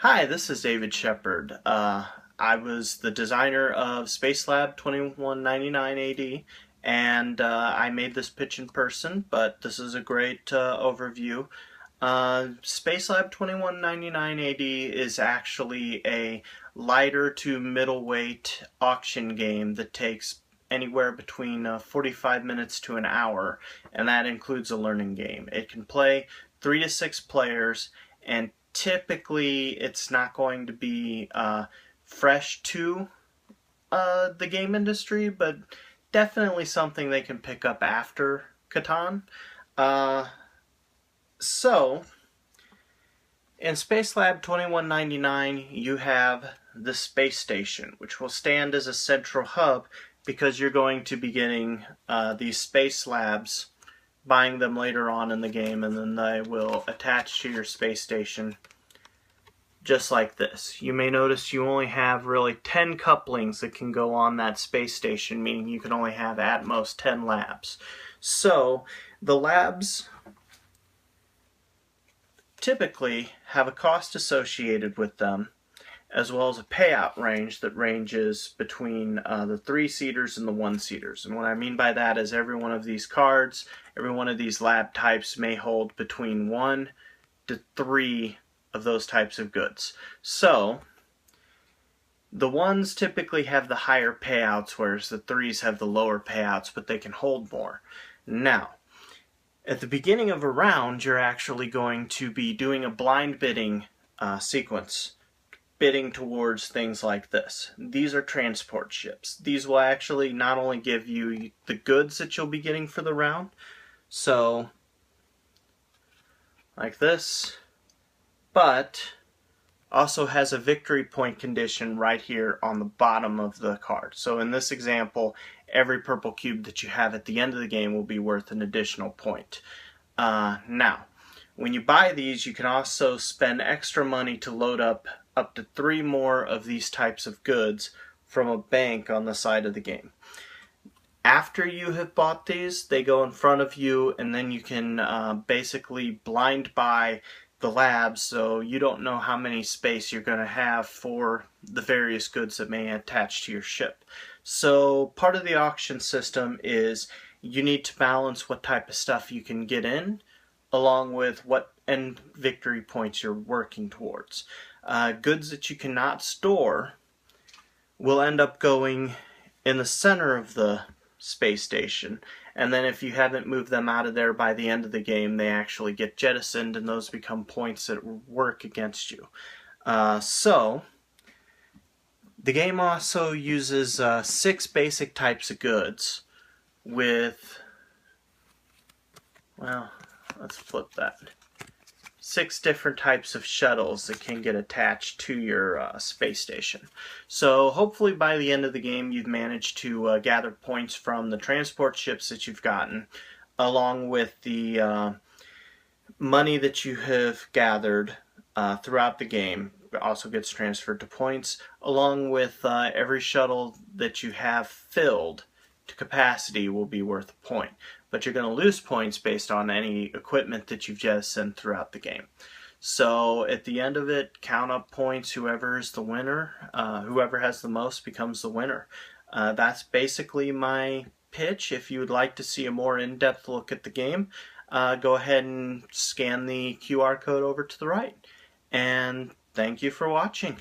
Hi, this is David Shepard. I was the designer of SpaceLab 2199 AD, and I made this pitch in person, but this is a great overview. SpaceLab 2199 AD is actually a lighter to middleweight auction game that takes anywhere between 45 minutes to an hour, and that includes a learning game. It can play 3 to 6 players, and typically it's not going to be fresh to the game industry, but definitely something they can pick up after Catan. So, in SpaceLab 2199, you have the space station, which will stand as a central hub because you're going to be getting these space labs, buying them later on in the game, and then they will attach to your space station just like this. You may notice you only have really 10 couplings that can go on that space station, meaning you can only have at most 10 labs. So the labs typically have a cost associated with them, as well as a payout range that ranges between the 3-seaters and the 1-seaters. And what I mean by that is every one of these cards, every one of these lab types may hold between 1 to 3 of those types of goods. So the 1s typically have the higher payouts, whereas the 3s have the lower payouts, but they can hold more. Now, at the beginning of a round, you're actually going to be doing a blind bidding sequence, bidding towards things like this. These are transport ships. These will actually not only give you the goods that you'll be getting for the round, so like this, but also has a victory point condition right here on the bottom of the card. So in this example, every purple cube that you have at the end of the game will be worth an additional point. Now, when you buy these, you can also spend extra money to load up to 3 more of these types of goods from a bank on the side of the game. After you have bought these, they go in front of you, and then you can basically blind buy the labs, so you don't know how many space you're going to have for the various goods that may attach to your ship. So part of the auction system is you need to balance what type of stuff you can get in, along with what end victory points you're working towards. Goods that you cannot store will end up going in the center of the space station, and then if you haven't moved them out of there by the end of the game, they actually get jettisoned, and those become points that work against you. So the game also uses 6 basic types of goods with, well, let's flip that. 6 different types of shuttles that can get attached to your space station. So hopefully by the end of the game you've managed to gather points from the transport ships that you've gotten, along with the money that you have gathered throughout the game. It also gets transferred to points, along with every shuttle that you have filled to capacity will be worth a point. But you're going to lose points based on any equipment that you've jettisoned throughout the game. So at the end of it, count up points. Whoever is the winner, whoever has the most becomes the winner. That's basically my pitch. If you would like to see a more in-depth look at the game, go ahead and scan the QR code over to the right. And thank you for watching.